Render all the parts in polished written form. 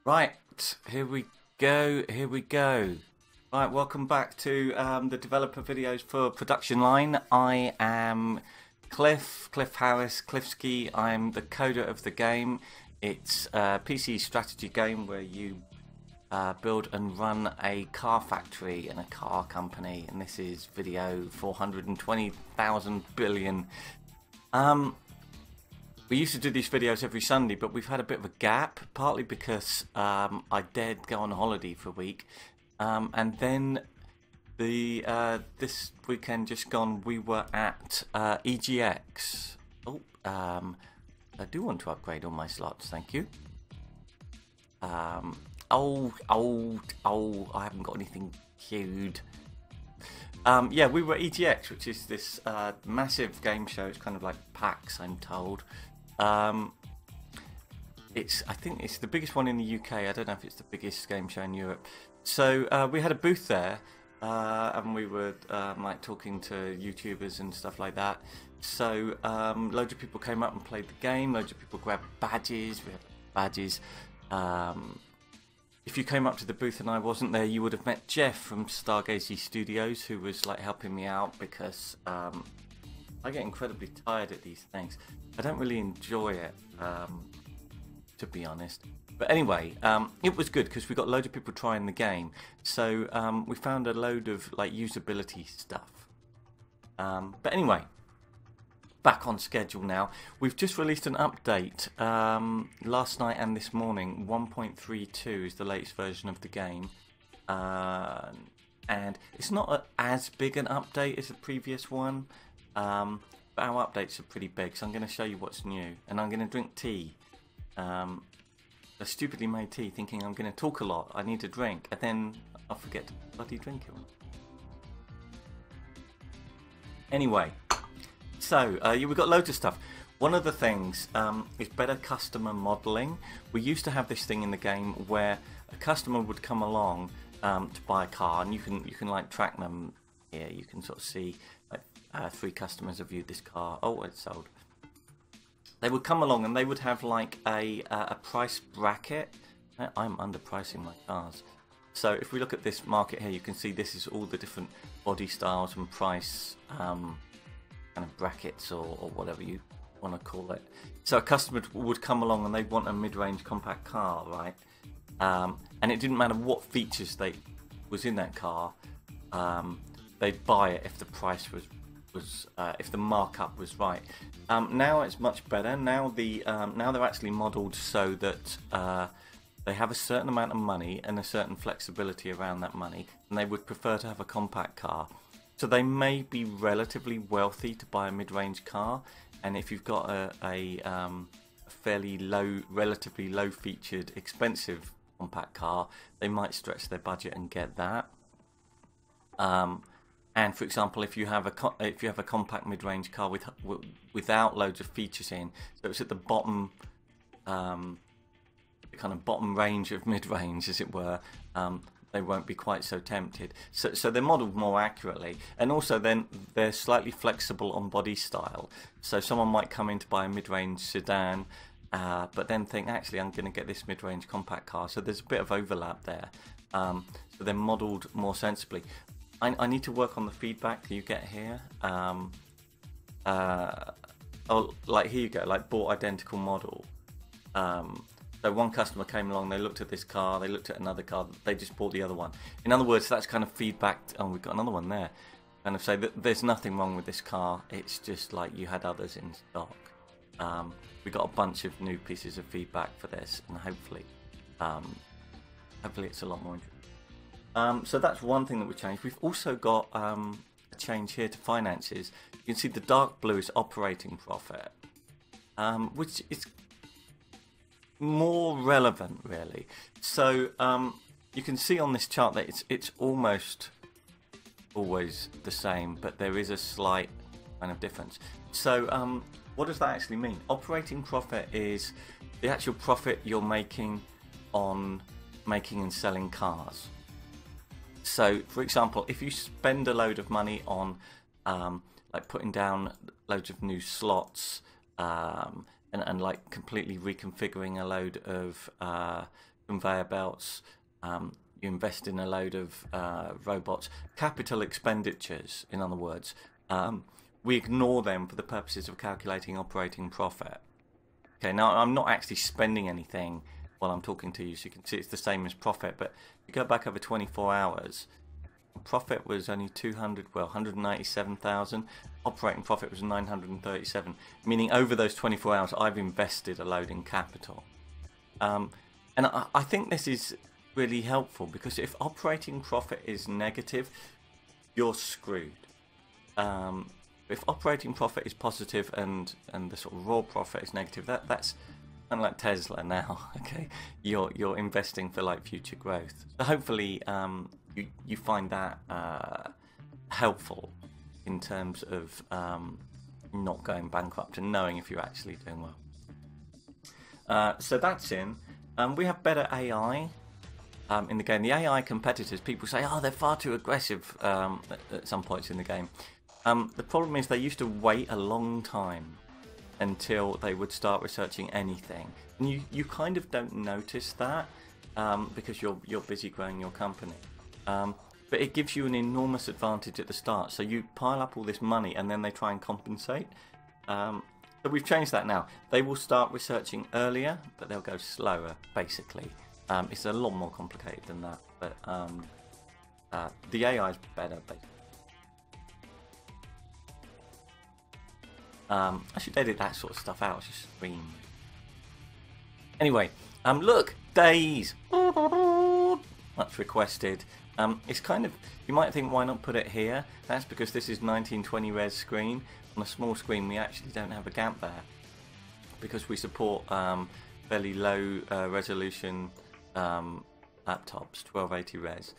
Right, here we go, here we go. Right, welcome back to the developer videos for Production Line. I am Cliff Harris, Cliffski. I'm the coder of the game. It's a PC strategy game where you build and run a car factory and a car company. And this is video 420,000 billion. We used to do these videos every Sunday, but we've had a bit of a gap, partly because I dared go on holiday for a week, and then this weekend just gone, we were at EGX. I do want to upgrade all my slots, thank you. I haven't got anything queued. Yeah, we were at EGX, which is this massive game show. It's kind of like PAX, I'm told. I think it's the biggest one in the UK. I don't know if it's the biggest game show in Europe. So we had a booth there, and we were like talking to YouTubers and stuff like that. So loads of people came up and played the game. Loads of people grabbed badges. We had badges. If you came up to the booth and I wasn't there, you would have met Jeff from Stargazy Studios, who was like helping me out because I get incredibly tired at these things. I don't really enjoy it, to be honest. But anyway, it was good because we got loads of people trying the game. So we found a load of like usability stuff. But anyway, back on schedule now. We've just released an update last night and this morning. 1.32 is the latest version of the game. And it's not as big an update as the previous one. But our updates are pretty big, so I'm going to show you what's new. And I'm going to drink tea. I stupidly made tea thinking I'm going to talk a lot. I need a drink, and then I'll forget to bloody drink it. Anyway, so we've got loads of stuff. One of the things is better customer modeling. We used to have this thing in the game where a customer would come along to buy a car, and you can like track them here. You can sort of see like 3 customers have viewed this car. Oh, it's sold. They would come along and they would have like a price bracket. I'm underpricing my cars. So if we look at this market here, you can see this is all the different body styles and price kind of brackets or whatever you want to call it. So a customer would come along and they want a mid-range compact car, right? And it didn't matter what features was in that car. They'd buy it if the price was if the markup was right. Now it's much better. Now they're actually modelled so that they have a certain amount of money and a certain flexibility around that money, and they would prefer to have a compact car. So they may be relatively wealthy to buy a mid-range car, and if you've got a fairly low, relatively low-featured, expensive compact car, they might stretch their budget and get that. And for example, if you have a compact mid-range car without loads of features in, so it's at the bottom, the kind of bottom range of mid-range, as it were, they won't be quite so tempted. So they're modelled more accurately, and also then they're slightly flexible on body style. So someone might come in to buy a mid-range sedan, but then think, actually, I'm going to get this mid-range compact car. So there's a bit of overlap there. So they're modelled more sensibly. I need to work on the feedback you get here. Oh, like here you go, like bought identical model. So one customer came along, they looked at this car, they looked at another car, they just bought the other one. In other words, that's kind of feedback. Oh, we've got another one there. Kind of say that there's nothing wrong with this car. It's just like you had others in stock. We got a bunch of new pieces of feedback for this, and hopefully it's a lot more interesting. So that's one thing that we changed. We've also got a change here to finances. You can see the dark blue is operating profit, which is more relevant, really. So you can see on this chart that it's almost always the same, but there is a slight kind of difference. So what does that actually mean? Operating profit is the actual profit you're making on making and selling cars. So, for example, if you spend a load of money on like putting down loads of new slots and like completely reconfiguring a load of conveyor belts, you invest in a load of robots, capital expenditures, in other words. We ignore them for the purposes of calculating operating profit. Okay, now I'm not actually spending anything while I'm talking to you, so you can see it's the same as profit, but if you go back over 24 hours, profit was only 197,000. Operating profit was 937, meaning over those 24 hours I've invested a load in capital. And I think this is really helpful, because if operating profit is negative, you're screwed. If operating profit is positive and the sort of raw profit is negative, that's kind of like Tesla now. Okay, you're investing for like future growth. So hopefully you find that helpful in terms of not going bankrupt and knowing if you're actually doing well. So that's in. We have better AI in the game. The AI competitors, people say, oh, they're far too aggressive at some points in the game. The problem is they used to wait a long time until they would start researching anything. And you kind of don't notice that because you're busy growing your company. But it gives you an enormous advantage at the start. So you pile up all this money and then they try and compensate. So we've changed that now. They will start researching earlier, but they'll go slower, basically. It's a lot more complicated than that. But the AI is better, basically. I should edit that sort of stuff out. It's just scream. Anyway, look, days. That's requested. It's kind of, you might think, why not put it here? That's because this is 1920 res screen. On a small screen, we actually don't have a gap there because we support fairly low resolution laptops, 1280 res.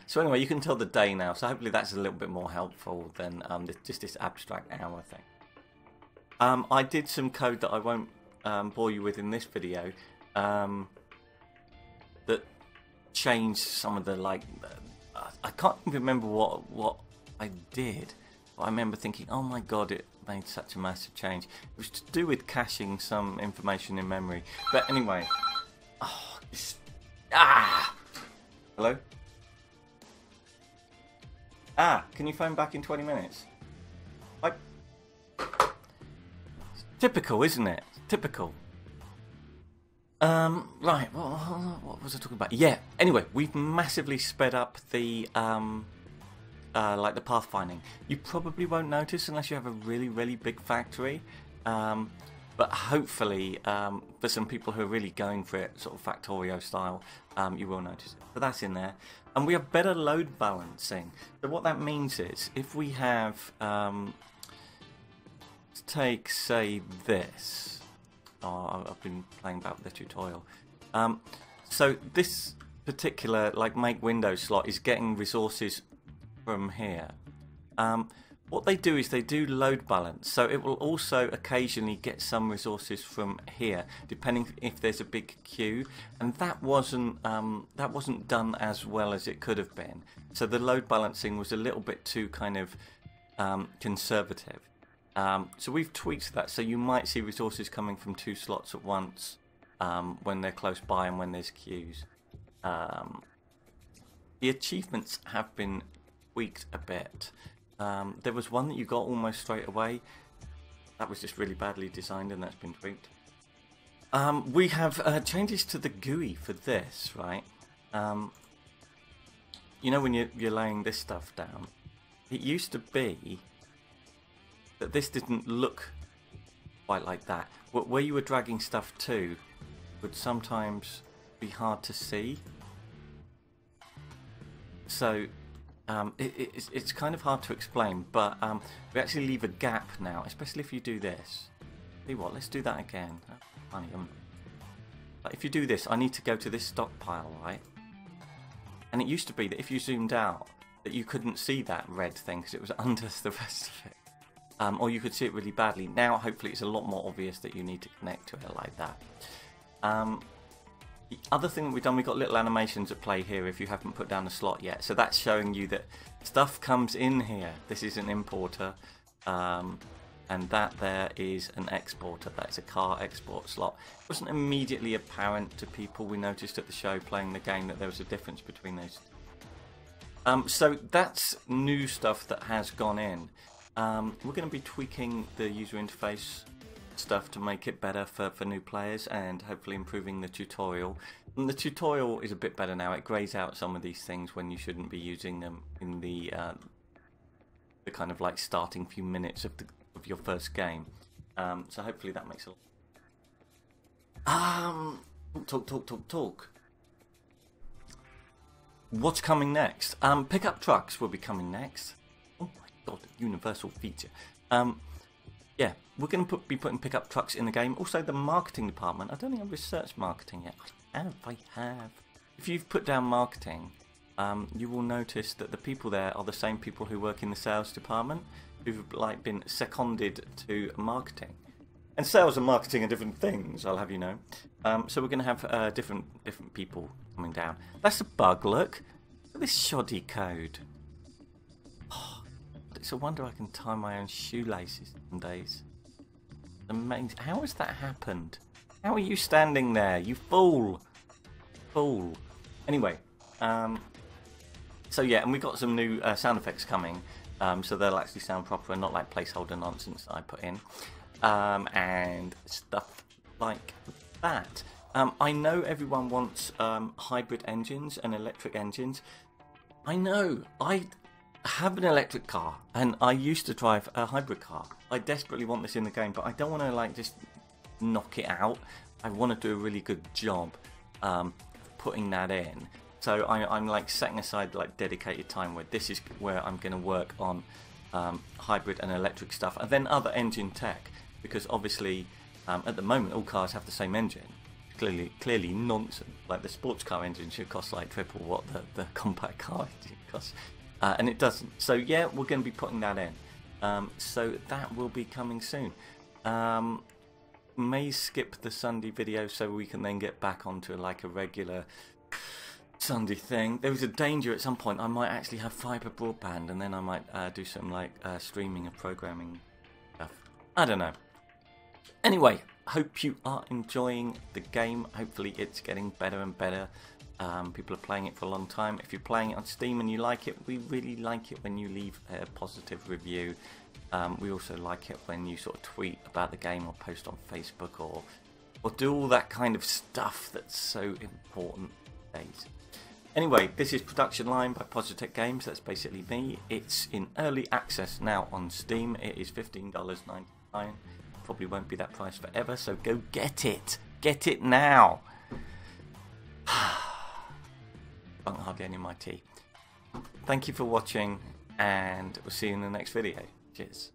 So anyway, you can tell the day now. So hopefully that's a little bit more helpful than just this abstract hour thing. I did some code that I won't bore you with in this video that changed some of the, like, I can't remember what I did, but I remember thinking, oh my god, it made such a massive change. It was to do with caching some information in memory. But anyway, hello? Can you phone back in 20 minutes? Typical, isn't it? Typical. Right, what was I talking about? Yeah, anyway, we've massively sped up the like the pathfinding. You probably won't notice unless you have a really, really big factory. But hopefully, for some people who are really going for it, sort of Factorio style, you will notice it. But that's in there. And we have better load balancing. So what that means is, if we have, let's take, say, this. Oh, I've been playing about with the tutorial. So this particular, like, make window slot is getting resources from here. What they do is they do load balance, so it will also occasionally get some resources from here, depending if there's a big queue, and that wasn't done as well as it could have been. So the load balancing was a little bit too kind of conservative. So we've tweaked that, so you might see resources coming from 2 slots at once when they're close by and when there's queues. The achievements have been tweaked a bit. There was one that you got almost straight away. That was just really badly designed, and that's been tweaked. We have changes to the GUI for this, right? You know, when you're laying this stuff down, it used to be that this didn't look quite like that. Where you were dragging stuff to would sometimes be hard to see. So it's kind of hard to explain, but we actually leave a gap now, especially if you do this. See what? Let's do that again. That's funny. But if you do this, I need to go to this stockpile, right? And it used to be that if you zoomed out, that you couldn't see that red thing because it was under the rest of it. Or you could see it really badly. Now, hopefully, it's a lot more obvious that you need to connect to it like that. The other thing that we've done, we've got little animations at play here if you haven't put down a slot yet. So that's showing you that stuff comes in here. This is an importer. and that there is an exporter. That's a car export slot. It wasn't immediately apparent to people. We noticed at the show playing the game that there was a difference between those. So that's new stuff that has gone in. We're going to be tweaking the user interface stuff to make it better for new players, and hopefully improving the tutorial. And the tutorial is a bit better now. It grays out some of these things when you shouldn't be using them in the kind of like starting few minutes of your first game. So hopefully that makes talk. What's coming next? Pickup trucks will be coming next. Oh my god, universal feature. Yeah, we're going to be putting pickup trucks in the game. Also, the marketing department. I don't think I've researched marketing yet. I have. If you've put down marketing, you will notice that the people there are the same people who work in the sales department, who've like been seconded to marketing. And sales and marketing are different things, I'll have you know. So we're going to have different people coming down. That's a bug. Look at this shoddy code. Oh, it's a wonder I can tie my own shoelaces some days. Amazing. How has that happened? How are you standing there, you fool? Fool. Anyway, so yeah, and we got some new sound effects coming, so they'll actually sound proper and not like placeholder nonsense that I put in, and stuff like that. I know everyone wants hybrid engines and electric engines. I know. I have an electric car, and I used to drive a hybrid car. I desperately want this in the game, but I don't want to like just knock it out. I want to do a really good job putting that in. So I'm like setting aside like dedicated time where this is where I'm going to work on hybrid and electric stuff, and then other engine tech, because obviously at the moment all cars have the same engine. Clearly nonsense. Like the sports car engine should cost like triple what the compact car engine costs, and it doesn't. So yeah, we're going to be putting that in. So that will be coming soon. May skip the Sunday video so we can then get back onto like a regular Sunday thing. There was a danger at some point I might actually have fibre broadband, and then I might do some like streaming and programming stuff. I don't know. Anyway, hope you are enjoying the game. Hopefully it's getting better and better. People are playing it for a long time. If you're playing it on Steam and you like it, we really like it when you leave a positive review. We also like it when you sort of tweet about the game or post on Facebook or do all that kind of stuff that's so important these days. Anyway, this is Production Line by Positech Games. That's basically me. It's in early access now on Steam. It is $15.99. Probably won't be that price forever, so go get it. Get it now. Don't hardly any of my tea. Thank you for watching, and we'll see you in the next video. Cheers.